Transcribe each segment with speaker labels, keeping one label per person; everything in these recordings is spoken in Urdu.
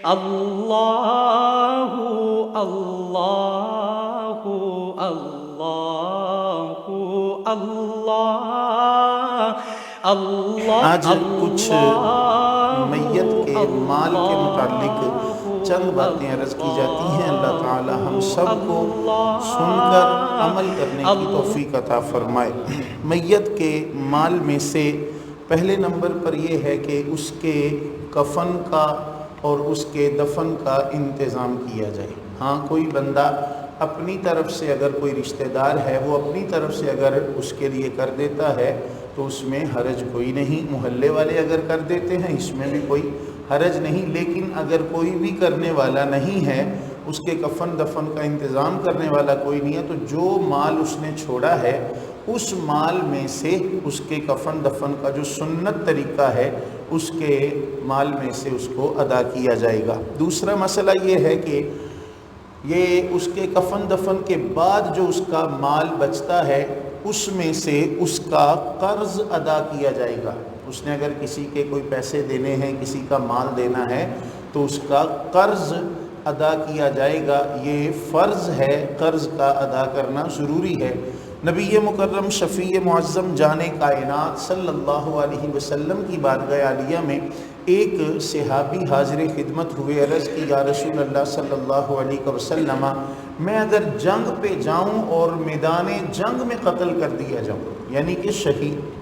Speaker 1: اللہ اللہ اللہ اللہ اللہ۔
Speaker 2: آج کچھ میت کے مال کے متعلق چند باتیں عرض کی جاتی ہیں۔ اللہ تعالی ہم سب کو سن کر عمل کرنے کی توفیق عطا فرمائے۔ میت کے مال میں سے پہلے نمبر پر یہ ہے کہ اس کے کفن کا اور اس کے دفن کا انتظام کیا جائے۔ ہاں، کوئی بندہ اپنی طرف سے اگر کوئی رشتہ دار ہے وہ اپنی طرف سے اگر اس کے لیے کر دیتا ہے تو اس میں حرج کوئی نہیں، محلے والے اگر کر دیتے ہیں اس میں بھی کوئی حرج نہیں، لیکن اگر کوئی بھی کرنے والا نہیں ہے، اس کے کفن دفن کا انتظام کرنے والا کوئی نہیں ہے، تو جو مال اس نے چھوڑا ہے اس مال میں سے اس کے کفن دفن کا جو سنت طریقہ ہے اس کے مال میں سے اس کو ادا کیا جائے گا۔ دوسرا مسئلہ یہ ہے کہ یہ اس کے کفن دفن کے بعد جو اس کا مال بچتا ہے اس میں سے اس کا قرض ادا کیا جائے گا۔ اس نے اگر کسی کے کوئی پیسے دینے ہیں، کسی کا مال دینا ہے تو اس کا قرض ادا کیا جائے گا۔ یہ فرض ہے، قرض کا ادا کرنا ضروری ہے۔ نبی مکرم شفیع معظم جان کائنات صلی اللہ علیہ وسلم کی بارگاہ عالیہ میں ایک صحابی حاضر خدمت ہوئے، عرض کی یا رسول اللہ صلی اللہ علیہ وسلم، میں اگر جنگ پہ جاؤں اور میدان جنگ میں قتل کر دیا جاؤں، یعنی کہ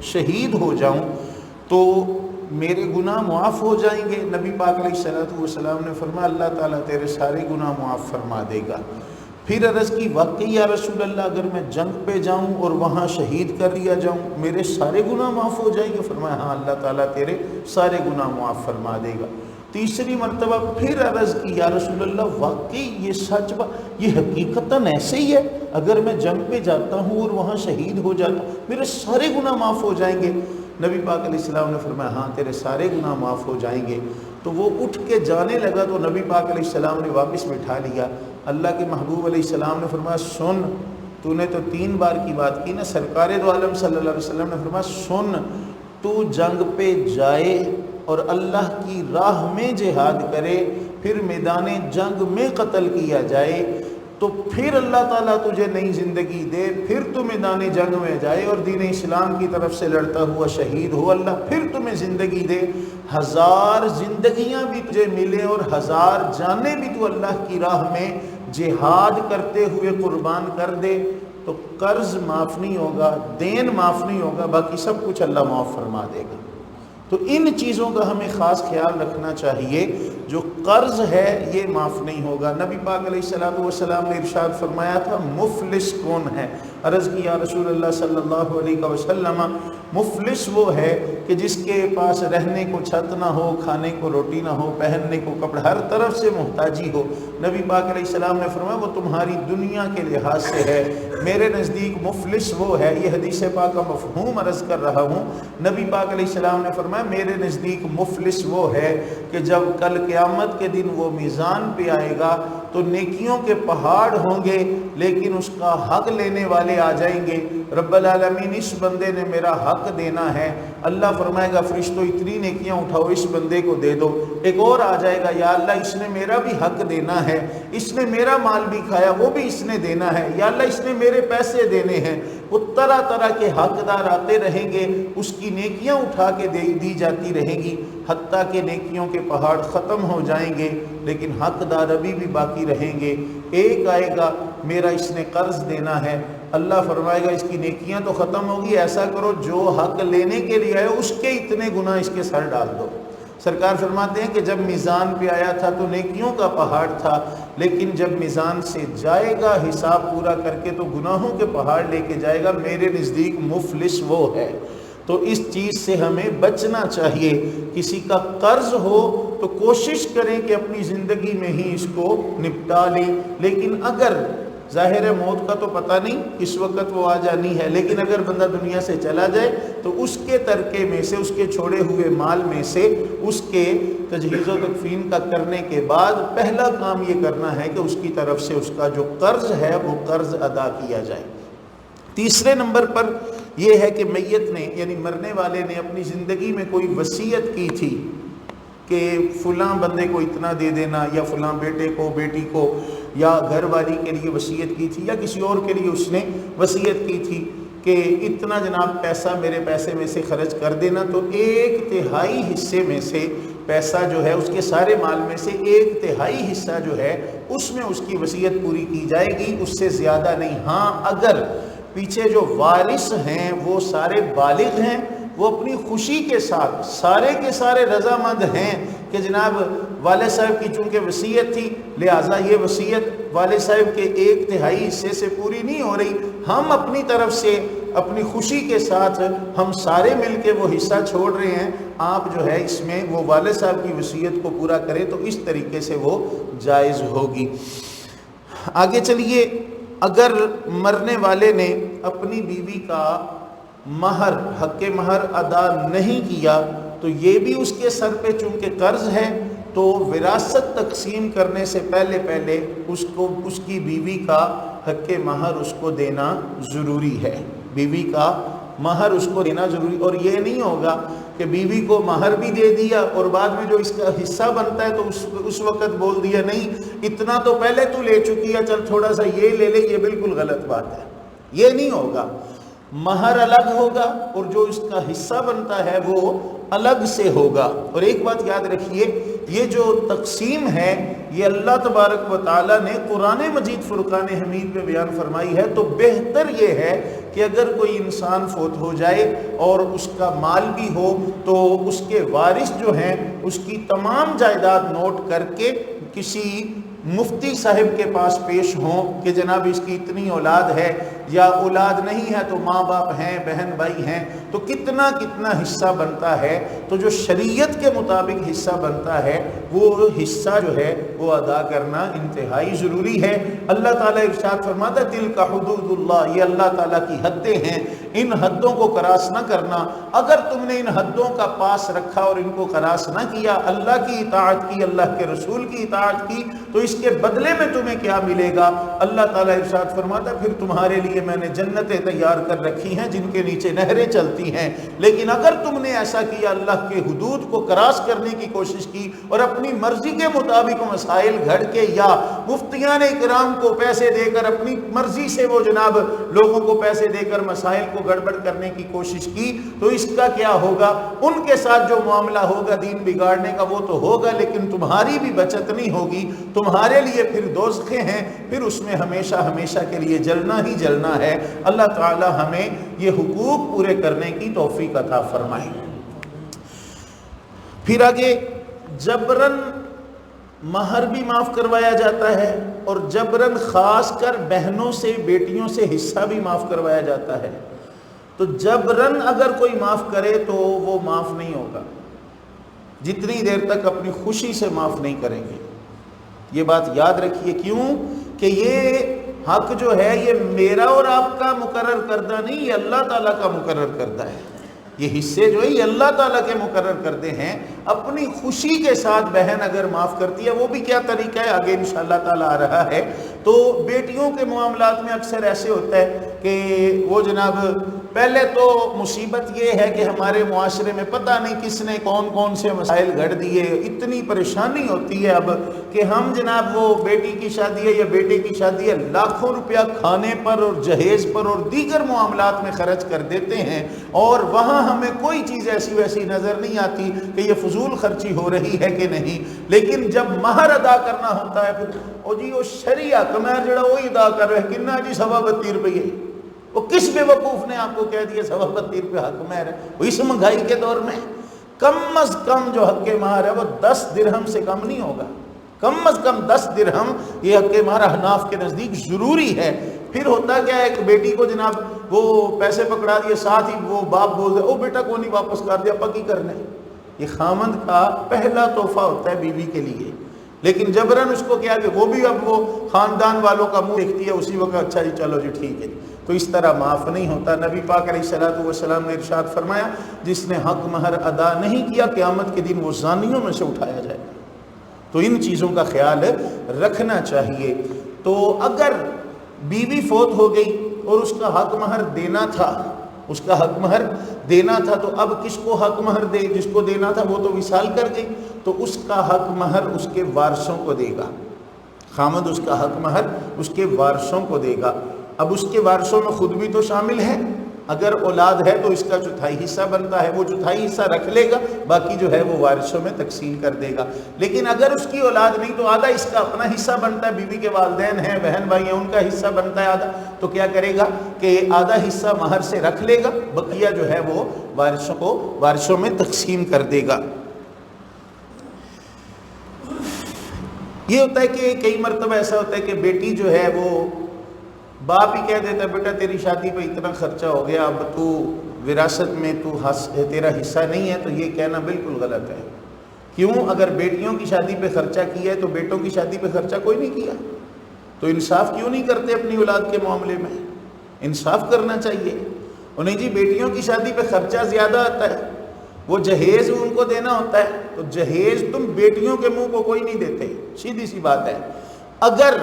Speaker 2: شہید ہو جاؤں، تو میرے گناہ معاف ہو جائیں گے؟ نبی پاک علیہ السلام نے فرمایا اللہ تعالیٰ تیرے سارے گناہ معاف فرما دے گا۔ پھر عرض کی واقعی یا رسول اللہ اگر میں جنگ پہ جاؤں اور وہاں شہید کر دیا جاؤں میرے سارے گناہ معاف ہو جائیں گے؟ فرمایا ہاں، اللہ تعالیٰ تیرے سارے گناہ معاف فرما دے گا۔ تیسری مرتبہ پھر عرض کی یا رسول اللہ واقعی یہ سچ بات، یہ حقیقتاً ایسے ہی ہے؟ اگر میں جنگ پہ جاتا ہوں اور وہاں شہید ہو جاتا ہوں میرے سارے گناہ معاف ہو جائیں گے؟ نبی پاک علیہ السلام نے فرمایا ہاں، تیرے سارے گناہ معاف ہو جائیں گے۔ تو وہ اٹھ کے جانے لگا تو نبی پاک علیہ السلام نے واپس بٹھا لیا۔ اللہ کے محبوب علیہ السلام نے فرمایا سن، تو نے تو 3 بار کی بات کی نا۔ سرکار دو عالم صلی اللہ علیہ وسلم نے فرمایا سن، تو جنگ پہ جائے اور اللہ کی راہ میں جہاد کرے، پھر میدان جنگ میں قتل کیا جائے، تو پھر اللہ تعالیٰ تجھے نئی زندگی دے، پھر تو میدان جنگ میں جائے اور دین اسلام کی طرف سے لڑتا ہوا شہید ہو، اللہ پھر تمہیں زندگی دے، 1000 زندگیاں بھی تجھے ملے اور 1000 جانیں بھی تو اللہ کی راہ میں جہاد کرتے ہوئے قربان کر دے، تو قرض معاف نہیں ہوگا، دین معاف نہیں ہوگا، باقی سب کچھ اللہ معاف فرما دے گا۔ تو ان چیزوں کا ہمیں خاص خیال رکھنا چاہیے، جو قرض ہے یہ معاف نہیں ہوگا۔ نبی پاک علیہ السلام نے ارشاد فرمایا تھا مفلس کون ہے؟ عرض کی یا رسول اللہ صلی اللہ علیہ وسلم، مفلس وہ ہے کہ جس کے پاس رہنے کو چھت نہ ہو، کھانے کو روٹی نہ ہو، پہننے کو کپڑا، ہر طرف سے محتاجی ہو۔ نبی پاک علیہ السلام نے فرمایا وہ تمہاری دنیا کے لحاظ سے ہے، میرے نزدیک مفلس وہ ہے۔ یہ حدیث پاک کا مفہوم عرض کر رہا ہوں۔ نبی پاک علیہ السلام نے فرمایا میرے نزدیک مفلس وہ ہے کہ جب کل قیامت کے دن وہ میزان پہ آئے گا تو نیکیوں کے پہاڑ ہوں گے، لیکن اس کا حق لینے والے آ جائیں گے، رب العالمین اس بندے نے میرا حق دینا ہے، اللہ فرمائے گا فرشتوں اتنی نیکیاں اٹھاؤ اس بندے کو دے دو۔ ایک اور آ جائے گا یا اللہ اس نے میرا بھی حق دینا ہے، اس نے میرا مال بھی کھایا وہ بھی اس نے دینا ہے، یا اللہ اس نے میرے پیسے دینے ہیں۔ وہ طرح طرح کے حقدار آتے رہیں گے، اس کی نیکیاں اٹھا کے دی جاتی رہیں گی، حتیٰ کہ نیکیوں کے پہاڑ ختم ہو جائیں گے لیکن حقدار ابھی بھی باقی رہیں گے۔ ایک آئے گا میرا اس نے قرض دینا ہے، اللہ فرمائے گا اس کی نیکیاں تو ختم ہوگی، ایسا کرو جو حق لینے کے لیے آئے اس کے اتنے گناہ اس کے سر ڈال دو۔ سرکار فرماتے ہیں کہ جب میزان پہ آیا تھا تو نیکیوں کا پہاڑ تھا، لیکن جب میزان سے جائے گا حساب پورا کر کے تو گناہوں کے پہاڑ لے کے جائے گا۔ میرے نزدیک مفلس وہ ہے۔ تو اس چیز سے ہمیں بچنا چاہیے، کسی کا قرض ہو تو کوشش کریں کہ اپنی زندگی میں ہی اس کو نپٹا لیں، لیکن اگر ظاہر موت کا تو پتہ نہیں کس وقت وہ آ جانی ہے، لیکن اگر بندہ دنیا سے چلا جائے تو اس کے ترکے میں سے، اس کے چھوڑے ہوئے مال میں سے، اس کے تجہیز و تکفین کا کرنے کے بعد پہلا کام یہ کرنا ہے کہ اس کی طرف سے اس کا جو قرض ہے وہ قرض ادا کیا جائے۔ تیسرے نمبر پر یہ ہے کہ میت نے یعنی مرنے والے نے اپنی زندگی میں کوئی وصیت کی تھی کہ فلاں بندے کو اتنا دے دینا، یا فلاں بیٹے کو، بیٹی کو، یا گھر والی کے لیے وصیت کی تھی، یا کسی اور کے لیے اس نے وصیت کی تھی کہ اتنا جناب پیسہ میرے پیسے میں سے خرچ کر دینا، تو 1/3 حصے میں سے پیسہ جو ہے، اس کے سارے مال میں سے 1/3 حصہ جو ہے اس میں اس کی وصیت پوری کی جائے گی، اس سے زیادہ نہیں۔ ہاں اگر پیچھے جو وارث ہیں وہ سارے بالغ ہیں، وہ اپنی خوشی کے ساتھ سارے کے سارے رضامند ہیں کہ جناب والد صاحب کی چونکہ وصیت تھی، لہٰذا یہ وصیت والد صاحب کے 1/3 حصے سے پوری نہیں ہو رہی، ہم اپنی طرف سے اپنی خوشی کے ساتھ ہم سارے مل کے وہ حصہ چھوڑ رہے ہیں، آپ جو ہے اس میں وہ والد صاحب کی وصیت کو پورا کریں، تو اس طریقے سے وہ جائز ہوگی۔ آگے چلیے، اگر مرنے والے نے اپنی بیوی کا مہر، حق مہر ادا نہیں کیا تو یہ بھی اس کے سر پہ چونکہ قرض ہے، تو وراثت تقسیم کرنے سے پہلے اس کی بیوی کا حق مہر اس کو دینا ضروری ہے، بیوی کا مہر اس کو دینا ضروری، اور یہ نہیں ہوگا کہ بیوی کو مہر بھی دے دیا اور بعد میں جو اس کا حصہ بنتا ہے تو اس وقت بول دیا نہیں اتنا تو پہلے تو لے چکی ہے، چل تھوڑا سا یہ لے لے، یہ بالکل غلط بات ہے، یہ نہیں ہوگا۔ مہر الگ ہوگا اور جو اس کا حصہ بنتا ہے وہ الگ سے ہوگا۔ اور ایک بات یاد رکھیے، یہ جو تقسیم ہے یہ اللہ تبارک و تعالیٰ نے قرآن مجید فرقان حمید میں بیان فرمائی ہے، تو بہتر یہ ہے کہ اگر کوئی انسان فوت ہو جائے اور اس کا مال بھی ہو تو اس کے وارث جو ہیں اس کی تمام جائیداد نوٹ کر کے کسی مفتی صاحب کے پاس پیش ہوں کہ جناب اس کی اتنی اولاد ہے، یا اولاد نہیں ہے تو ماں باپ ہیں، بہن بھائی ہیں، تو کتنا کتنا حصہ بنتا ہے، تو جو شریعت کے مطابق حصہ بنتا ہے وہ حصہ جو ہے وہ ادا کرنا انتہائی ضروری ہے۔ اللہ تعالیٰ ارشاد فرماتا ہے تلک حدود اللہ، یہ اللہ تعالیٰ کی حدیں ہیں، ان حدوں کو کراس نہ کرنا۔ اگر تم نے ان حدوں کا پاس رکھا اور ان کو کراس نہ کیا، اللہ کی اطاعت کی، اللہ کے رسول کی اطاعت کی، تو اس کے بدلے میں تمہیں کیا ملے گا؟ اللہ تعالیٰ ارشاد فرماتا ہے پھر تمہارے لیے میں نے جنتیں تیار کر رکھی ہیں جن کے نیچے نہریں چلتی ہیں۔ لیکن اگر تم نے ایسا کیا، اللہ کے حدود کو کراس کرنے کی کوشش کی اور اپنی مرضی کے مطابق مسائل گھڑ کے یا مفتیان اکرام کو پیسے دے کر اپنی مرضی سے وہ جناب لوگوں کو پیسے دے کر مسائل کو گڑبڑ کرنے کی کوشش کی، تو اس کا کیا ہوگا؟ ان کے ساتھ جو معاملہ ہوگا دین بگاڑنے کا وہ تو ہوگا، لیکن تمہاری بھی بچت نہیں ہوگی، تمہارے لیے پھر دوزخیں ہیں، پھر اس میں ہمیشہ ہمیشہ کے لیے جلنا ہی جلنا ہے۔ اللہ تعالی ہمیں یہ حقوق پورے کرنے کی توفیق عطا فرمائے۔ پھر آگے جبرن مہر بھی معاف کروایا جاتا ہے، اور جبرن خاص کر بہنوں سے، بیٹیوں سے حصہ بھی معاف کروایا جاتا ہے۔ تو جبرن اگر کوئی معاف کرے تو وہ معاف نہیں ہوگا جتنی دیر تک اپنی خوشی سے معاف نہیں کریں گے۔ یہ بات یاد رکھیے، کیوں کہ یہ حق جو ہے یہ میرا اور آپ کا مقرر کردہ نہیں، یہ اللہ تعالیٰ کا مقرر کردہ ہے۔ یہ حصے جو ہے یہ اللہ تعالیٰ کے مقرر کردے ہیں۔ اپنی خوشی کے ساتھ بہن اگر معاف کرتی ہے، وہ بھی کیا طریقہ ہے آگے انشاءاللہ تعالیٰ آ رہا ہے۔ تو بیٹیوں کے معاملات میں اکثر ایسے ہوتا ہے کہ وہ جناب پہلے تو مصیبت یہ ہے کہ ہمارے معاشرے میں پتہ نہیں کس نے کون کون سے مسائل گھڑ دیے، اتنی پریشانی ہوتی ہے اب کہ ہم جناب وہ بیٹی کی شادی ہے یا بیٹے کی شادی ہے، لاکھوں روپیہ کھانے پر اور جہیز پر اور دیگر معاملات میں خرچ کر دیتے ہیں، اور وہاں ہمیں کوئی چیز ایسی ویسی نظر نہیں آتی کہ یہ فضول خرچی ہو رہی ہے کہ نہیں۔ لیکن جب مہر ادا کرنا ہوتا ہے پھر او جی وہ شریعہ کمیر جڑا وہی ادا کر رہے ہیں، کنا جی 32.5 روپئے، وہ کس بے وقوف نے آپ کو کہہ دیا 32.5 روپئے حق مہر ہے؟ وہ اس مہنگائی کے دور میں کم از کم جو حق مہر ہے وہ 10 درہم سے کم نہیں ہوگا، کم از کم 10 درہم یہ حق مہر احناف کے نزدیک ضروری ہے۔ پھر ہوتا کیا ہے کہ بیٹی کو جناب وہ پیسے پکڑا دیے، ساتھ ہی وہ باپ بول دے او بیٹا کو نہیں واپس کر دیا، پکی کرنے۔ یہ خامند کا پہلا تحفہ ہوتا ہے بیوی کے لیے، لیکن جبرن اس کو کیا کہ وہ بھی اب وہ خاندان والوں کا منہ دیکھتی ہے اسی وقت، اچھا جی چلو جی ٹھیک ہے، تو اس طرح معاف نہیں ہوتا۔ نبی پاک علیہ الصلوۃ والسلام نے ارشاد فرمایا جس نے حق مہر ادا نہیں کیا قیامت کے دن وہ زانیوں میں سے اٹھایا جائے گا۔ تو ان چیزوں کا خیال رکھنا چاہیے۔ تو اگر بیوی فوت ہو گئی اور اس کا حق مہر دینا تھا، اس کا حق مہر دینا تھا، تو اب کس کو حق مہر دے؟ جس کو دینا تھا وہ تو وصال کر گئی، تو اس کا حق مہر اس کے وارثوں کو دے گا، خامد اس کا حق مہر اس کے وارثوں کو دے گا۔ اب اس کے وارثوں میں خود بھی تو شامل ہے، اگر اولاد ہے تو اس کا چوتھائی حصہ بنتا ہے، وہ چوتھائی حصہ رکھ لے گا، باقی جو ہے وہ وارثوں میں تقسیم کر دے گا۔ لیکن اگر اس کی اولاد نہیں تو آدھا اس کا اپنا حصہ بنتا ہے، بیوی کے والدین ہیں، بہن بھائی ہیں، ان کا حصہ بنتا ہے آدھا، تو کیا کرے گا کہ آدھا حصہ مہر سے رکھ لے گا، بقیہ جو ہے وہ وارثوں میں تقسیم کر دے گا۔ یہ ہوتا ہے کہ کئی مرتبہ ایسا ہوتا ہے کہ بیٹی جو ہے وہ باپ ہی کہہ دیتا ہے بیٹا تیری شادی پہ اتنا خرچہ ہو گیا، اب تو وراثت میں تیرا حصہ نہیں ہے، تو یہ کہنا بالکل غلط ہے۔ کیوں؟ اگر بیٹیوں کی شادی پہ خرچہ کیا ہے تو بیٹوں کی شادی پہ خرچہ کوئی نہیں کیا، تو انصاف کیوں نہیں کرتے اپنی اولاد کے معاملے میں؟ انصاف کرنا چاہیے انہیں جی۔ بیٹیوں کی شادی پہ خرچہ زیادہ آتا ہے، وہ جہیز ان کو دینا ہوتا ہے، تو جہیز تم بیٹیوں کے منہ کو کوئی نہیں دیتے، سیدھی سی بات ہے۔ اگر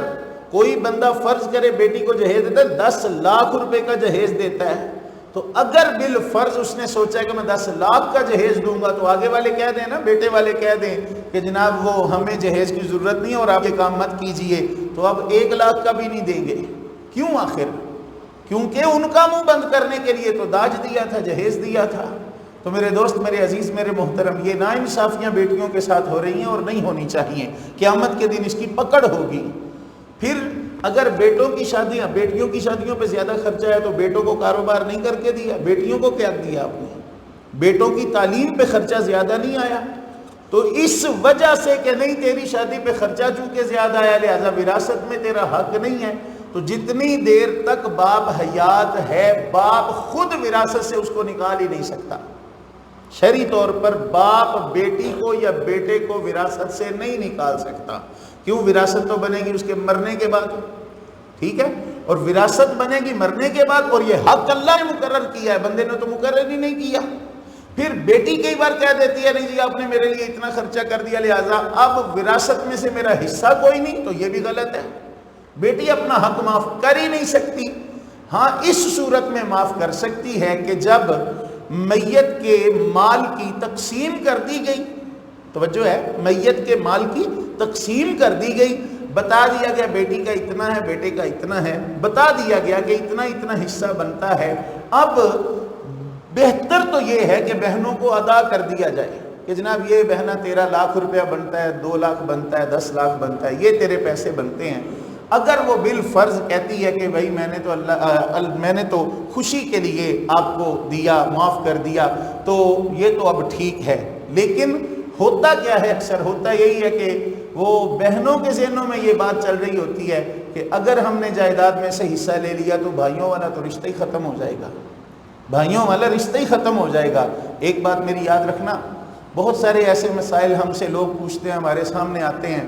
Speaker 2: کوئی بندہ فرض کرے بیٹی کو جہیز دیتا ہے 10 لاکھ روپے کا جہیز دیتا ہے، تو اگر بالفرض اس نے سوچا کہ میں 10 لاکھ کا جہیز دوں گا، تو آگے والے کہہ دیں نا، بیٹے والے کہہ دیں کہ جناب وہ ہمیں جہیز کی ضرورت نہیں اور آپ یہ کام مت کیجئے، تو اب 1 لاکھ کا بھی نہیں دیں گے۔ کیوں آخر؟ کیونکہ ان کا منہ بند کرنے کے لیے تو داج دیا تھا، جہیز دیا تھا۔ تو میرے دوست، میرے عزیز، میرے محترم، یہ ناانصافیاں بیٹیوں کے ساتھ ہو رہی ہیں اور نہیں ہونی چاہیے۔ قیامت کے دن اس کی پکڑ ہوگی۔ پھر اگر بیٹوں کی شادیاں، بیٹیوں کی شادیوں پہ زیادہ خرچہ ہے تو بیٹوں کو کاروبار نہیں کر کے دیا، بیٹیوں کو کیا دیا آپ نے؟ بیٹوں کی تعلیم پہ خرچہ زیادہ نہیں آیا، تو اس وجہ سے کہ نہیں تیری شادی پہ خرچہ چونکہ زیادہ آیا لہذا وراثت میں تیرا حق نہیں ہے، تو جتنی دیر تک باپ حیات ہے باپ خود وراثت سے اس کو نکال ہی نہیں سکتا۔ شرعی طور پر باپ بیٹی کو یا بیٹے کو وراثت سے نہیں نکال سکتا۔ کیوں؟ وراثت تو بنے گی اس کے مرنے کے بعد، ٹھیک ہے، اور وراثت بنے گی مرنے کے بعد، اور یہ حق اللہ نے مقرر کیا ہے، بندے نے تو مقرر ہی نہیں کیا۔ پھر بیٹی کئی بار کہہ دیتی ہے نہیں جی آپ نے میرے لیے اتنا خرچہ کر دیا لہٰذا اب وراثت میں سے میرا حصہ کوئی نہیں، تو یہ بھی غلط ہے۔ بیٹی اپنا حق معاف کر ہی نہیں سکتی۔ ہاں اس صورت میں معاف کر سکتی ہے کہ جب میت کے مال کی تقسیم کر دی گئی، توجہ ہے، میت کے مال کی تقسیم کر دی گئی، بتا دیا گیا بیٹی کا اتنا ہے، بیٹے کا اتنا ہے، بتا دیا گیا کہ اتنا اتنا حصہ بنتا ہے۔ اب بہتر تو یہ ہے کہ بہنوں کو ادا کر دیا جائے کہ جناب یہ بہنا 13 لاکھ روپیہ بنتا ہے، 2 لاکھ بنتا ہے، 10 لاکھ بنتا ہے، یہ تیرے پیسے بنتے ہیں۔ اگر وہ بالفرض کہتی ہے کہ بھائی میں نے تو خوشی کے لیے آپ کو دیا، معاف کر دیا، تو یہ تو اب ٹھیک ہے۔ لیکن ہوتا کیا ہے؟ اکثر ہوتا یہی ہے کہ وہ بہنوں کے ذہنوں میں یہ بات چل رہی ہوتی ہے کہ اگر ہم نے جائیداد میں سے حصہ لے لیا تو بھائیوں والا تو رشتہ ہی ختم ہو جائے گا، بھائیوں والا رشتہ ہی ختم ہو جائے گا۔ ایک بات میری یاد رکھنا، بہت سارے ایسے مسائل ہم سے لوگ پوچھتے ہیں، ہمارے سامنے آتے ہیں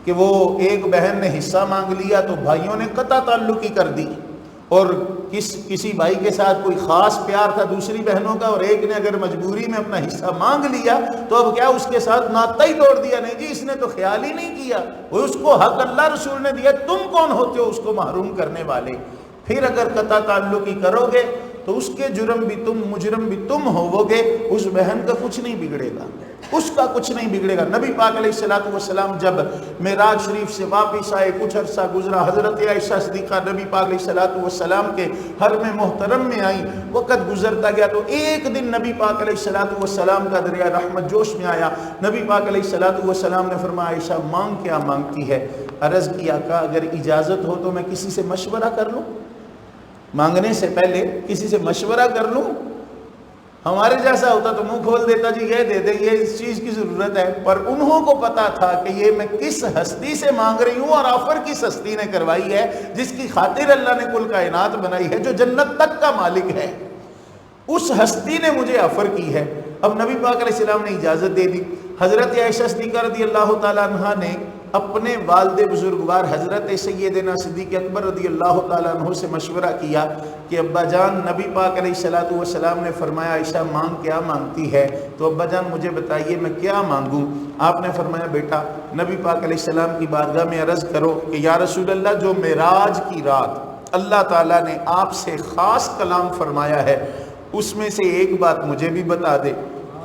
Speaker 2: کہ وہ ایک بہن نے حصہ مانگ لیا تو بھائیوں نے قطع تعلقی کر دی، اور کسی بھائی کے ساتھ کوئی خاص پیار تھا دوسری بہنوں کا، اور ایک نے اگر مجبوری میں اپنا حصہ مانگ لیا تو اب کیا اس کے ساتھ ناطہ ہی توڑ دیا؟ نہیں جی اس نے تو خیال ہی نہیں کیا، وہ اس کو حق اللہ رسول نے دیا، تم کون ہوتے ہو اس کو محروم کرنے والے؟ پھر اگر قطع تعلقی کرو گے تو اس کے جرم بھی تم، مجرم بھی تم ہوو گے، اس بہن کا کچھ نہیں بگڑے گا، اس کا کچھ نہیں بگڑے گا۔ نبی پاک علیہ السلام جب معراج شریف سے واپس آئے، کچھ عرصہ گزرا، حضرت عائشہ صدیقہ نبی پاک علیہ السلام کے حرم محترم میں آئیں، وقت گزرتا گیا تو ایک دن نبی پاک علیہ السلام کا دریا رحمت جوش میں آیا۔ نبی پاک علیہ السلام نے فرمایا عائشہ مانگ کیا مانگتی ہے؟ عرض کی آقا اگر اجازت ہو تو میں کسی سے مشورہ کر لوں، مانگنے سے پہلے کسی سے مشورہ کر لوں؟ ہمارے جیسا ہوتا تو منہ کھول دیتا جی یہ دے دے، یہ اس چیز کی ضرورت ہے، پر انہوں کو پتا تھا کہ یہ میں کس ہستی سے مانگ رہی ہوں، اور آفر کس ہستی نے کروائی ہے، جس کی خاطر اللہ نے کل کائنات بنائی ہے، جو جنت تک کا مالک ہے، اس ہستی نے مجھے آفر کی ہے۔ اب نبی پاک علیہ السلام نے اجازت دے دی۔ حضرت عائشہ صدیقہ رضی اللہ تعالیٰ عنہ نے اپنے والد بزرگوار حضرت سیدنا صدیق اکبر رضی اللہ تعالیٰ عنہ سے مشورہ کیا کہ ابا جان، نبی پاک علیہ السلام نے فرمایا عائشہ مانگ کیا مانگتی ہے، تو ابا جان مجھے بتائیے میں کیا مانگوں؟ آپ نے فرمایا بیٹا نبی پاک علیہ السلام کی بارگاہ میں عرض کرو کہ یا رسول اللہ، جو معراج کی رات اللہ تعالیٰ نے آپ سے خاص کلام فرمایا ہے اس میں سے ایک بات مجھے بھی بتا دے،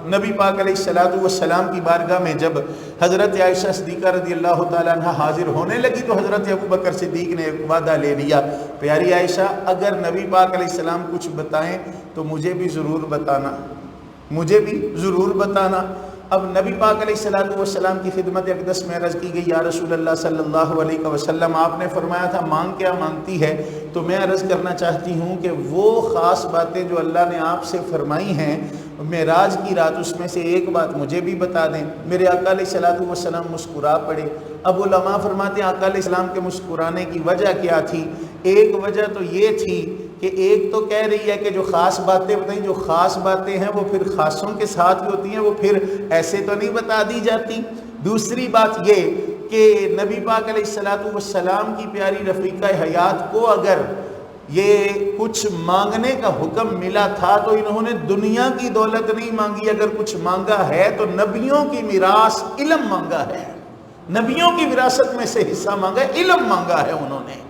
Speaker 2: نبی پاک علیہ الصلوۃ والسلام کی بارگاہ میں جب حضرت عائشہ صدیقہ رضی اللہ تعالیٰ عنہ حاضر ہونے لگی تو حضرت ابو بکر صدیق نے ایک وعدہ لے لیا، پیاری عائشہ اگر نبی پاک علیہ السلام کچھ بتائیں تو مجھے بھی ضرور بتانا، مجھے بھی ضرور بتانا۔ اب نبی پاک علیہ الصلوۃ والسلام کی خدمت اقدس میں عرض کی گئی، یا رسول اللہ صلی اللہ علیہ وسلم آپ نے فرمایا تھا مانگ کیا مانگتی ہے، تو میں عرض کرنا چاہتی ہوں کہ وہ خاص باتیں جو اللہ نے آپ سے فرمائی ہیں معراج کی رات، اس میں سے ایک بات مجھے بھی بتا دیں۔ میرے آقا علیہ الصلوۃ والسلام مسکرا پڑے۔ اب علماء فرماتے ہیں آقا علیہ السلام کے مسکرانے کی وجہ کیا تھی؟ ایک وجہ تو یہ تھی کہ ایک تو کہہ رہی ہے کہ جو خاص باتیں بتائیں، جو خاص باتیں ہیں وہ پھر خاصوں کے ساتھ بھی ہوتی ہیں، وہ پھر ایسے تو نہیں بتا دی جاتی۔ دوسری بات یہ کہ نبی پاک علیہ الصلوۃ والسلام کی پیاری رفیقہ حیات کو اگر یہ کچھ مانگنے کا حکم ملا تھا تو انہوں نے دنیا کی دولت نہیں مانگی، اگر کچھ مانگا ہے تو نبیوں کی میراث علم مانگا ہے، نبیوں کی وراثت میں سے حصہ مانگا ہے، علم مانگا ہے انہوں نے۔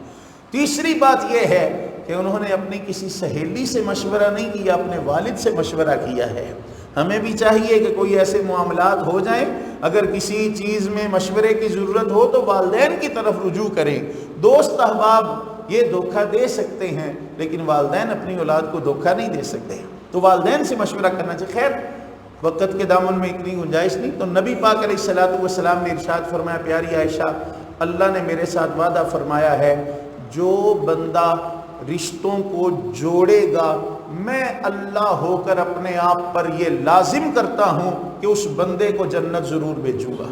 Speaker 2: تیسری بات یہ ہے کہ انہوں نے اپنی کسی سہیلی سے مشورہ نہیں کیا، اپنے والد سے مشورہ کیا ہے۔ ہمیں بھی چاہیے کہ کوئی ایسے معاملات ہو جائیں، اگر کسی چیز میں مشورے کی ضرورت ہو تو والدین کی طرف رجوع کریں۔ دوست احباب یہ دھوکہ دے سکتے ہیں لیکن والدین اپنی اولاد کو دھوکہ نہیں دے سکتے، تو والدین سے مشورہ کرنا چاہیے۔ خیر وقت کے دامن میں اتنی گنجائش نہیں، تو نبی پاک علیہ الصلوۃ والسلام نے ارشاد فرمایا، پیاری عائشہ اللہ نے میرے ساتھ وعدہ فرمایا ہے جو بندہ رشتوں کو جوڑے گا میں اللہ ہو کر اپنے آپ پر یہ لازم کرتا ہوں کہ اس بندے کو جنت ضرور بھیجوں گا۔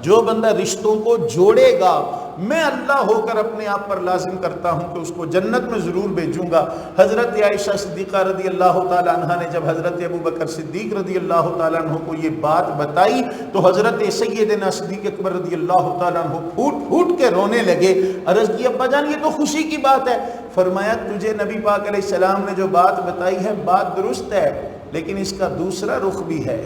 Speaker 2: جو بندہ رشتوں کو جوڑے گا میں اللہ ہو کر اپنے آپ پر لازم کرتا ہوں کہ اس کو جنت میں ضرور بھیجوں گا۔ حضرت عائشہ صدیقہ رضی اللہ تعالیٰ عنہ نے جب حضرت ابو بکر صدیق رضی اللہ تعالیٰ عنہ کو یہ بات بتائی تو حضرت سیدنا صدیق اکبر رضی اللہ تعالیٰ عنہ پھوٹ پھوٹ کے رونے لگے۔ عرض کی ابا جان یہ تو خوشی کی بات ہے۔ فرمایا تجھے نبی پاک علیہ السلام نے جو بات بتائی ہے بات درست ہے، لیکن اس کا دوسرا رخ بھی ہے،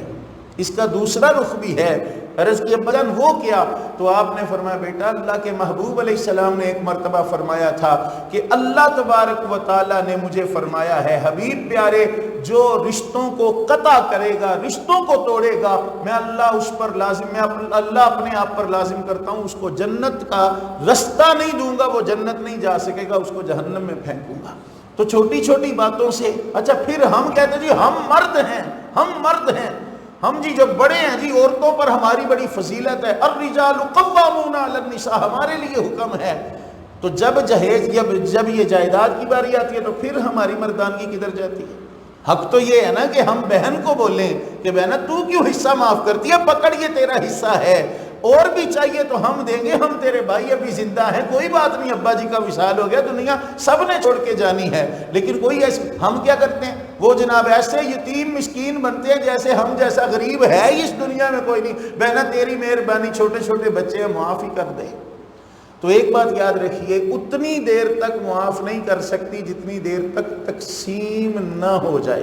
Speaker 2: اس کا دوسرا رخ بھی ہے۔ عرض کی ابا جان وہ کیا؟ تو آپ نے فرمایا بیٹا اللہ کے محبوب علیہ السلام نے ایک مرتبہ فرمایا تھا کہ اللہ تبارک و تعالیٰ نے مجھے فرمایا ہے حبیب پیارے جو رشتوں کو قطع کرے گا، رشتوں کو توڑے گا، میں اللہ اس پر لازم، میں اللہ اپنے آپ پر لازم کرتا ہوں اس کو جنت کا رستہ نہیں دوں گا، وہ جنت نہیں جا سکے گا، اس کو جہنم میں پھینکوں گا۔ تو چھوٹی چھوٹی باتوں سے اچھا پھر ہم کہتے ہیں جی ہم مرد ہیں، ہم مرد ہیں، ہم جی جو بڑے ہیں جی عورتوں پر ہماری بڑی فضیلت ہے، الرجال قوامون علی النساء ہمارے لیے حکم ہے۔ تو جب جہیز جب یہ جائیداد کی باری آتی ہے تو پھر ہماری مردانگی کدھر جاتی ہے؟ حق تو یہ ہے نا کہ ہم بہن کو بولیں کہ بہنا تو کیوں حصہ معاف کرتی ہے، پکڑ یہ تیرا حصہ ہے، اور بھی چاہیے تو ہم دیں گے، ہم تیرے بھائی ابھی زندہ ہیں، کوئی بات نہیں، ابا جی کا وصال ہو گیا، دنیا سب نے چھوڑ کے جانی ہے۔ لیکن کوئی ایسے ہم کیا کرتے ہیں، وہ جناب ایسے یتیم مسکین بنتے ہیں جیسے ہم جیسا غریب ہے ہی اس دنیا میں کوئی نہیں۔ بہنا تیری مہربانی، چھوٹے چھوٹے بچے ہیں معاف ہی کر دے۔ تو ایک بات یاد رکھیے، اتنی دیر تک معاف نہیں کر سکتی جتنی دیر تک تقسیم نہ ہو جائے،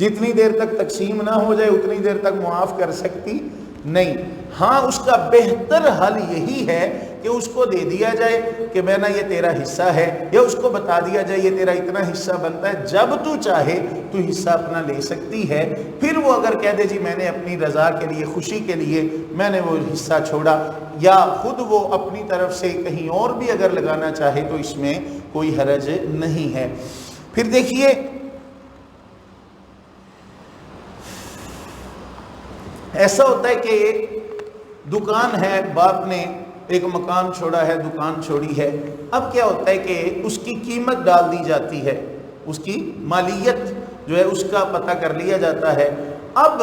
Speaker 2: جتنی دیر تک تقسیم نہ ہو جائے اتنی دیر تک معاف کر سکتی نہیں۔ ہاں اس کا بہتر حل یہی ہے کہ اس کو دے دیا جائے کہ میں نا یہ تیرا حصہ ہے، یا اس کو بتا دیا جائے یہ تیرا اتنا حصہ بنتا ہے، جب تو چاہے تو حصہ اپنا لے سکتی ہے۔ پھر وہ اگر کہہ دے جی میں نے اپنی رضا کے لیے، خوشی کے لیے میں نے وہ حصہ چھوڑا، یا خود وہ اپنی طرف سے کہیں اور بھی اگر لگانا چاہے تو اس میں کوئی حرج نہیں ہے۔ پھر دیکھیے ایسا ہوتا ہے کہ دکان ہے، باپ نے ایک مکان چھوڑا ہے، دکان چھوڑی ہے، اب کیا ہوتا ہے کہ اس کی قیمت ڈال دی جاتی ہے، اس کی مالیت جو ہے اس کا پتہ کر لیا جاتا ہے۔ اب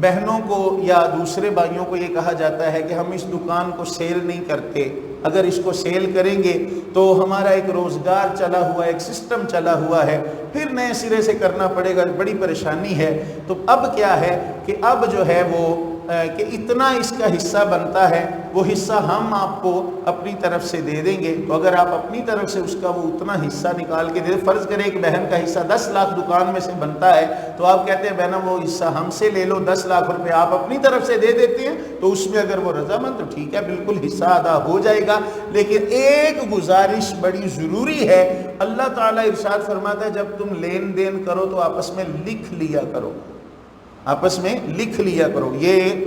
Speaker 2: بہنوں کو یا دوسرے بھائیوں کو یہ کہا جاتا ہے کہ ہم اس دکان کو سیل نہیں کرتے، اگر اس کو سیل کریں گے تو ہمارا ایک روزگار چلا ہوا ہے، ایک سسٹم چلا ہوا ہے، پھر نئے سرے سے کرنا پڑے گا، بڑی پریشانی ہے۔ تو اب کیا ہے کہ اب جو ہے وہ کہ اتنا اس کا حصہ بنتا ہے، وہ حصہ ہم آپ کو اپنی طرف سے دے دیں گے۔ تو اگر آپ اپنی طرف سے اس کا وہ اتنا حصہ نکال کے دے، فرض کریں ایک بہن کا حصہ 10 لاکھ دکان میں سے بنتا ہے، تو آپ کہتے ہیں بہنا وہ حصہ ہم سے لے لو، 10 لاکھ روپے آپ اپنی طرف سے دے دیتے ہیں، تو اس میں اگر وہ رضامند تو ٹھیک ہے، بالکل حصہ ادا ہو جائے گا۔ لیکن ایک گزارش بڑی ضروری ہے، اللہ تعالیٰ ارشاد فرماتا ہے جب تم لین دین کرو تو آپس میں لکھ لیا کرو، آپس میں لکھ لیا کرو۔ یہ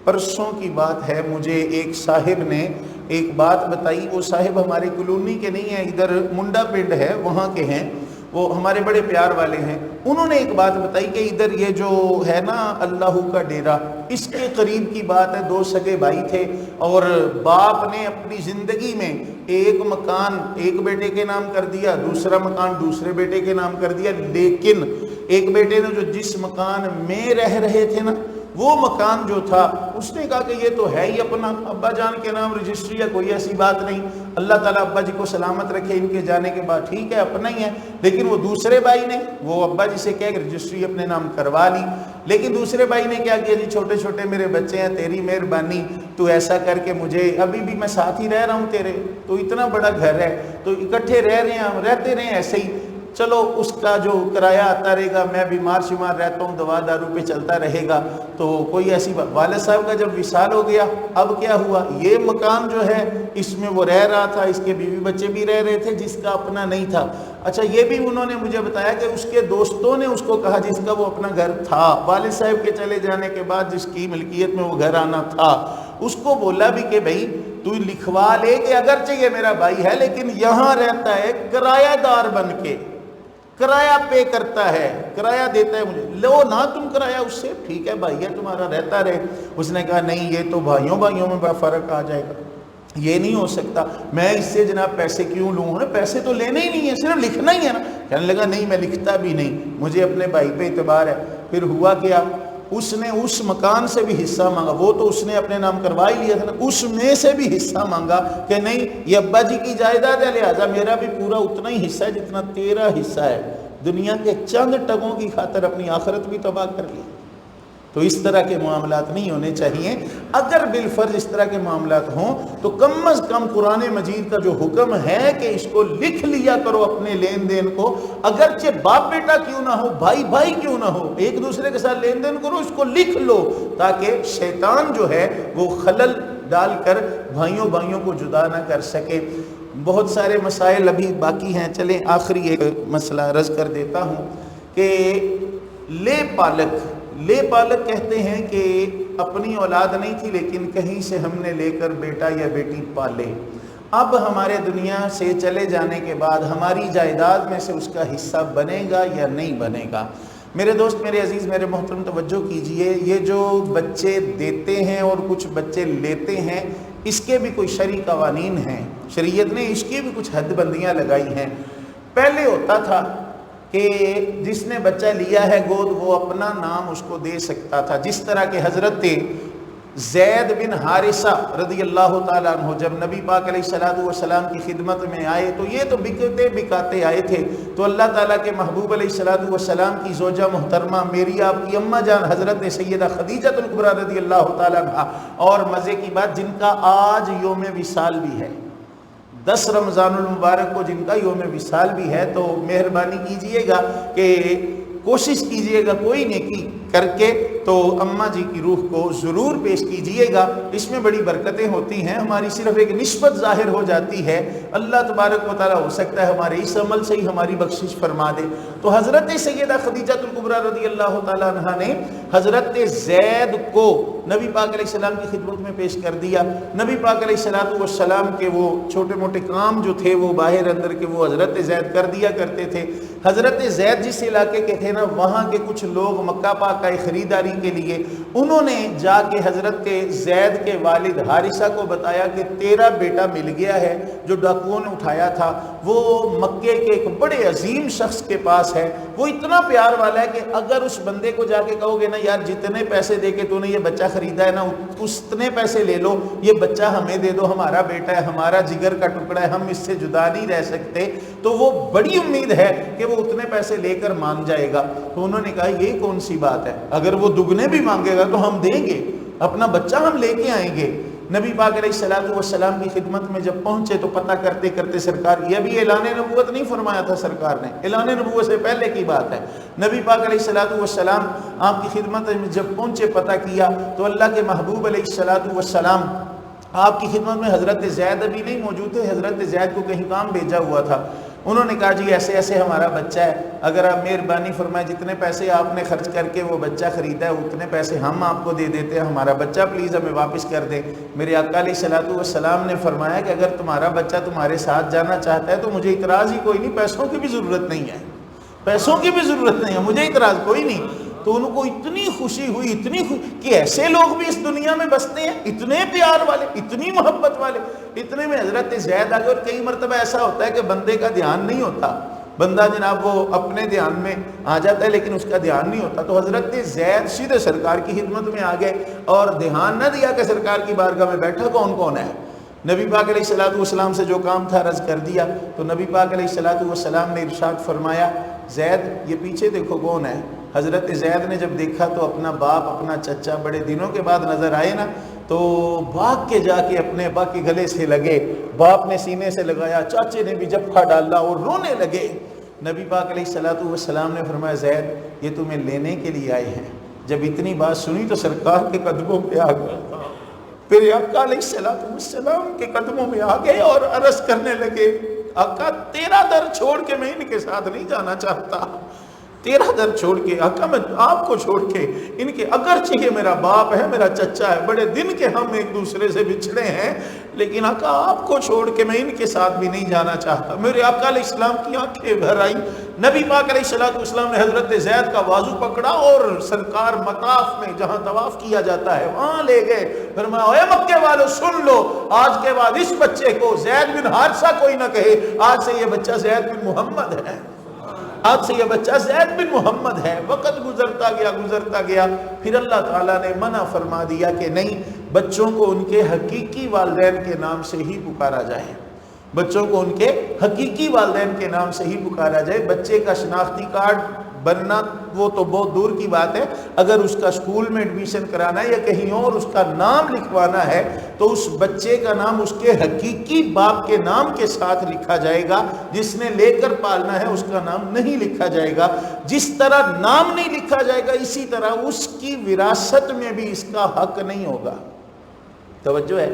Speaker 2: پرسوں کی بات ہے، مجھے ایک صاحب نے ایک بات بتائی، وہ صاحب ہمارے کلونی کے نہیں ہیں، ادھر منڈا پنڈ ہے وہاں کے ہیں، وہ ہمارے بڑے پیار والے ہیں۔ انہوں نے ایک بات بتائی کہ ادھر یہ جو ہے نا اللہ کا ڈیرا، اس کے قریب کی بات ہے، 2 سگے بھائی تھے اور باپ نے اپنی زندگی میں ایک مکان ایک بیٹے کے نام کر دیا، دوسرا مکان دوسرے بیٹے کے نام کر دیا، لیکن ایک بیٹے نے جو جس مکان میں رہ رہے تھے نا، وہ مکان جو تھا اس نے کہا کہ یہ تو ہے ہی اپنا، ابا جان کے نام رجسٹری ہے، کوئی ایسی بات نہیں، اللہ تعالیٰ ابا جی کو سلامت رکھے ان کے جانے کے بعد، ٹھیک ہے اپنا ہی ہے۔ لیکن وہ دوسرے بھائی نے، وہ ابا جی سے کہہ کہ رجسٹری اپنے نام کروا لی، لیکن دوسرے بھائی نے کیا کیا، جی چھوٹے چھوٹے میرے بچے ہیں، تیری مہربانی تو ایسا کر کے مجھے، ابھی بھی میں ساتھ ہی رہ رہا ہوں تیرے، تو اتنا بڑا گھر ہے تو اکٹھے رہ رہے ہیں، ہم رہتے رہے ایسے ہی، چلو اس کا جو کرایہ آتا رہے گا، میں بیمار شمار رہتا ہوں، دوا دارو پہ چلتا رہے گا، تو کوئی ایسی بات۔ والد صاحب کا جب وصال ہو گیا، اب کیا ہوا، یہ مکان جو ہے اس میں وہ رہ رہا تھا، اس کے بیوی بچے بھی رہ رہے تھے، جس کا اپنا نہیں تھا۔ اچھا یہ بھی انہوں نے مجھے بتایا کہ اس کے دوستوں نے اس کو کہا جس کا وہ اپنا گھر تھا، والد صاحب کے چلے جانے کے بعد جس کی ملکیت میں وہ گھر آنا تھا، اس کو بولا بھی کہ بھائی تو لکھوا لے کہ اگرچہ یہ میرا بھائی ہے لیکن یہاں رہتا ہے کرایہ دار بن کے، کرایہ پے کرتا ہے، کرایہ دیتا ہے مجھے، لو نہ تم کرایہ اس سے، ٹھیک ہے بھائی ہے تمہارا، رہتا رہے۔ اس نے کہا نہیں یہ تو بھائیوں میں بڑا فرق آ جائے گا، یہ نہیں ہو سکتا، میں اس سے جناب پیسے کیوں لوں، پیسے تو لینے ہی نہیں ہے، صرف لکھنا ہی ہے نا۔ کہنے لگا نہیں میں لکھتا بھی نہیں، مجھے اپنے بھائی پہ اعتبار ہے۔ پھر ہوا کیا، اس نے اس مکان سے بھی حصہ مانگا، وہ تو اس نے اپنے نام کروا ہی لیا تھا نا، اس میں سے بھی حصہ مانگا کہ نہیں یہ ابا جی کی جائیداد ہے، لہٰذا میرا بھی پورا اتنا ہی حصہ ہے جتنا تیرا حصہ ہے۔ دنیا کے چند ٹگوں کی خاطر اپنی آخرت بھی تباہ کر لی۔ تو اس طرح کے معاملات نہیں ہونے چاہیے۔ اگر بالفرض اس طرح کے معاملات ہوں تو کم از کم قرآن مجید کا جو حکم ہے کہ اس کو لکھ لیا کرو اپنے لین دین کو، اگرچہ باپ بیٹا کیوں نہ ہو، بھائی بھائی کیوں نہ ہو، ایک دوسرے کے ساتھ لین دین کرو، اس کو لکھ لو تاکہ شیطان جو ہے وہ خلل ڈال کر بھائیوں کو جدا نہ کر سکے۔ بہت سارے مسائل ابھی باقی ہیں، چلیں آخری ایک مسئلہ عرض کر دیتا ہوں کہ لے پالک کہتے ہیں کہ اپنی اولاد نہیں تھی لیکن کہیں سے ہم نے لے کر بیٹا یا بیٹی پالے، اب ہمارے دنیا سے چلے جانے کے بعد ہماری جائیداد میں سے اس کا حصہ بنے گا یا نہیں بنے گا۔ میرے دوست، میرے عزیز، میرے محترم توجہ کیجئے، یہ جو بچے دیتے ہیں اور کچھ بچے لیتے ہیں اس کے بھی کوئی شرعی قوانین ہیں، شریعت نے اس کی بھی کچھ حد بندیاں لگائی ہیں۔ پہلے ہوتا تھا کہ جس نے بچہ لیا ہے گود وہ اپنا نام اس کو دے سکتا تھا، جس طرح کہ حضرت زید بن حارثہ رضی اللہ تعالیٰ عنہ جب نبی پاک علیہ السلام کی خدمت میں آئے تو یہ تو بکتے بکاتے آئے تھے، تو اللہ تعالیٰ کے محبوب علیہ السلام کی زوجہ محترمہ میری آپ کی اماں جان حضرت سیدہ خدیجہ الکبریٰ رضی اللہ تعالیٰ عنہ، اور مزے کی بات جن کا آج یوم وصال بھی ہے، 10 رمضان المبارک کو جن کا یوم وصال بھی ہے، تو مہربانی کیجئے گا کہ کوشش کیجئے گا کوئی نیکی کر کے تو اماں جی کی روح کو ضرور پیش کیجئے گا، اس میں بڑی برکتیں ہوتی ہیں، ہماری صرف ایک نسبت ظاہر ہو جاتی ہے، اللہ تبارک و تعالیٰ ہو سکتا ہے ہمارے اس عمل سے ہی ہماری بخشش فرما دے۔ تو حضرت سیدہ خدیجہ الکبریٰ رضی اللہ تعالیٰ عنہا نے حضرت زید کو نبی پاک علیہ السلام کی خدمت میں پیش کر دیا۔ نبی پاک علیہ السلام کے وہ چھوٹے موٹے کام جو تھے وہ باہر اندر کے وہ حضرت زید کر دیا کرتے تھے۔ حضرت زید جس علاقے کے تھے نا، وہاں کے کچھ لوگ مکہ پاک کا خریداری کے لیے انہوں نے جا کے حضرت زید کے والد حارثہ کو بتایا کہ تیرا بیٹا مل گیا ہے جو ڈاکوؤں نے اٹھایا تھا، وہ مکے کے ایک بڑے عظیم شخص کے پاس ہے، وہ اتنا پیار والا ہے کہ اگر اس بندے کو جا کے کہو گے نا یار جتنے پیسے دے کے تو نے یہ بچہ خریدا ہے نا اتنے پیسے لے لو، یہ بچہ ہمیں دے دو، ہمارا بیٹا ہے، ہمارا جگر کا ٹکڑا ہے، ہم اس سے جدا نہیں رہ سکتے، تو وہ بڑی امید ہے کہ وہ اتنے پیسے لے کر مان جائے گا۔ تو انہوں نے کہا یہ کون سی بات ہے، اگر وہ دگنے بھی مانگے گا تو ہم دیں گے، اپنا بچہ ہم لے کے آئیں گے۔ نبی پاک علیہ السلام کی خدمت میں جب پہنچے تو پتہ کرتے کرتے سرکار، یہ بھی اعلان نبوت نہیں فرمایا تھا سرکار نے، اعلان نبوت سے پہلے کی بات ہے، نبی پاک علیہ السلام آپ کی خدمت میں جب پہنچے پتہ کیا تو اللہ کے محبوب علیہ السلام آپ کی خدمت میں حضرت زید ابھی نہیں موجود تھے، حضرت زید کو کہیں کام بھیجا ہوا تھا، انہوں نے کہا جی ایسے ایسے ہمارا بچہ ہے، اگر آپ مہربانی فرمائیں جتنے پیسے آپ نے خرچ کر کے وہ بچہ خریدا ہے اتنے پیسے ہم آپ کو دے دیتے ہیں، ہمارا بچہ پلیز ہمیں واپس کر دیں۔ میرے آقا علیہ الصلوۃ والسلام نے فرمایا کہ اگر تمہارا بچہ تمہارے ساتھ جانا چاہتا ہے تو مجھے اعتراض ہی کوئی نہیں، پیسوں کی بھی ضرورت نہیں ہے، پیسوں کی بھی ضرورت نہیں ہے، مجھے اعتراض کوئی نہیں۔ تو ان کو اتنی خوشی ہوئی، اتنی خوشی کہ ایسے لوگ بھی اس دنیا میں بستے ہیں، اتنے پیار والے، اتنی محبت والے۔ اتنے میں حضرت زید آگے، اور کئی مرتبہ ایسا ہوتا ہے کہ بندے کا دھیان نہیں ہوتا، بندہ جناب وہ اپنے دھیان میں آ جاتا ہے لیکن اس کا دھیان نہیں ہوتا، تو حضرت زید سیدھے سرکار کی خدمت میں آ گئے اور دھیان نہ دیا کہ سرکار کی بارگاہ میں بیٹھا کون کون ہے۔ نبی پاک علیہ الصلوۃ والسلام سے جو کام تھا عرض کر دیا، تو نبی پاک علیہ الصلوۃ والسلام نے ارشاد فرمایا زید یہ پیچھے دیکھو کون ہے۔ حضرت زید نے جب دیکھا تو اپنا باپ، اپنا چچا بڑے دنوں کے بعد نظر آئے نا، تو بھاگ کے جا کے اپنے ابا کے گلے سے لگے، باپ نے سینے سے لگایا، چاچے نے بھی جھپکا ڈالا اور رونے لگے۔ نبی پاک علیہ الصلوۃ والسلام نے فرمایا زید یہ تمہیں لینے کے لیے آئے ہیں۔ جب اتنی بات سنی تو سرکار کے قدموں پہ آ گئے، پھر آقا علیہ الصلوۃ والسلام کے قدموں میں آ گئے اور عرض کرنے لگے آقا تیرا در چھوڑ کے میں ان کے ساتھ نہیں جانا چاہتا، تیرا در چھوڑ کے آقا میں آپ کو چھوڑ کے ان کے، اگرچہ یہ میرا باپ ہے، میرا چچا ہے، بڑے دن کے ہم ایک دوسرے سے بچھڑے ہیں، لیکن آقا آپ کو چھوڑ کے میں ان کے ساتھ بھی نہیں جانا چاہتا۔ میرے آقا علیہ السلام کی آنکھیں بھر آئیں۔ نبی پاک علیہ الصلوۃ والسلام نے حضرت زید کا بازو پکڑا اور سرکار مطاف میں جہاں طواف کیا جاتا ہے وہاں لے گئے، فرمایا اے مکے والو سن لو، آج کے بعد اس بچے کو زید بن حارثہ کوئی نہ کہے، آج سے یہ بچہ زید بن محمد ہے، آج سے یہ بچہ زید بن محمد ہے۔ وقت گزرتا گیا، پھر اللہ تعالیٰ نے منع فرما دیا کہ نہیں، بچوں کو ان کے حقیقی والدین کے نام سے ہی پکارا جائے، بچوں کو ان کے حقیقی والدین کے نام سے ہی پکارا جائے۔ بچے کا شناختی کارڈ بننا وہ تو بہت دور کی بات ہے، اگر اس کا اسکول میں ایڈمیشن کرانا ہے یا کہیں اور اس کا نام لکھوانا ہے تو اس بچے کا نام اس کے حقیقی باپ کے نام کے ساتھ لکھا جائے گا، جس نے لے کر پالنا ہے اس کا نام نہیں لکھا جائے گا۔ جس طرح نام نہیں لکھا جائے گا اسی طرح اس کی وراثت میں بھی اس کا حق نہیں ہوگا۔ توجہ ہے،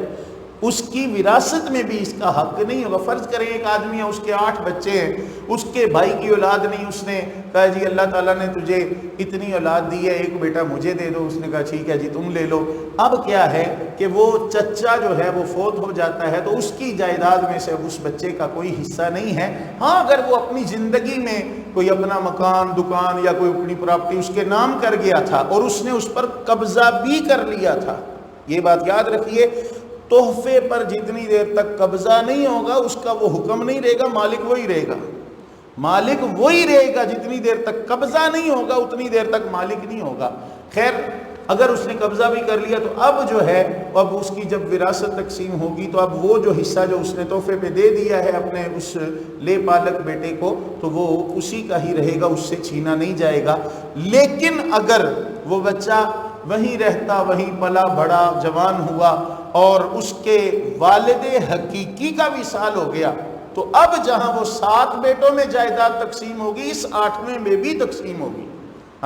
Speaker 2: اس کی وراثت میں بھی اس کا حق نہیں ہوگا۔ فرض کریں ایک آدمی ہے، اس کے 8 بچے ہیں، اس کے بھائی کی اولاد نہیں، اس نے کہا جی اللہ تعالیٰ نے تجھے اتنی اولاد دی ہے، ایک بیٹا مجھے دے دو، اس نے کہا ٹھیک ہے جی تم لے لو۔ اب کیا ہے کہ وہ چچا جو ہے وہ فوت ہو جاتا ہے تو اس کی جائیداد میں سے اس بچے کا کوئی حصہ نہیں ہے۔ ہاں اگر وہ اپنی زندگی میں کوئی اپنا مکان، دکان یا کوئی اپنی پراپرٹی اس کے نام کر گیا تھا اور اس نے اس پر قبضہ بھی کر لیا تھا، یہ بات یاد رکھیے، تحفے پر جتنی دیر تک قبضہ نہیں ہوگا اس کا وہ حکم نہیں رہے گا، مالک وہی رہے گا، مالک وہی رہے گا، جتنی دیر تک قبضہ نہیں ہوگا اتنی دیر تک مالک نہیں ہوگا۔ خیر اگر اس نے قبضہ بھی کر لیا تو اب جو ہے اب اس کی جب وراثت تقسیم ہوگی تو اب وہ جو حصہ جو اس نے تحفے پہ دے دیا ہے اپنے اس لے پالک بیٹے کو تو وہ اسی کا ہی رہے گا، اس سے چھینا نہیں جائے گا۔ لیکن اگر وہ بچہ وہیں رہتا، وہیں پلا بڑا، جوان ہوا اور اس کے والد حقیقی کا وصال ہو گیا تو اب جہاں وہ 7 بیٹوں میں جائیداد تقسیم ہوگی اس 8ویں میں بھی تقسیم ہوگی۔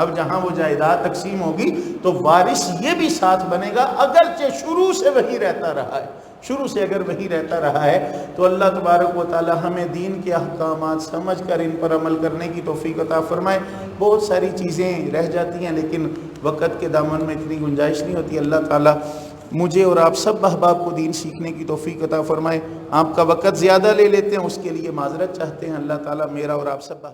Speaker 2: اب جہاں وہ جائیداد تقسیم ہوگی تو وارث یہ بھی ساتھ بنے گا، اگرچہ شروع سے وہی رہتا رہا ہے، شروع سے اگر وہی رہتا رہا ہے تو اللہ تبارک و تعالی ہمیں دین کے احکامات سمجھ کر ان پر عمل کرنے کی توفیق عطا فرمائے۔ بہت ساری چیزیں رہ جاتی ہیں لیکن وقت کے دامن میں اتنی گنجائش نہیں ہوتی۔ اللہ تعالی مجھے اور آپ سب احباب کو دین سیکھنے کی توفیق عطا فرمائے۔ آپ کا وقت زیادہ لے لیتے ہیں اس کے لیے معذرت چاہتے ہیں۔ اللہ تعالی میرا اور آپ سب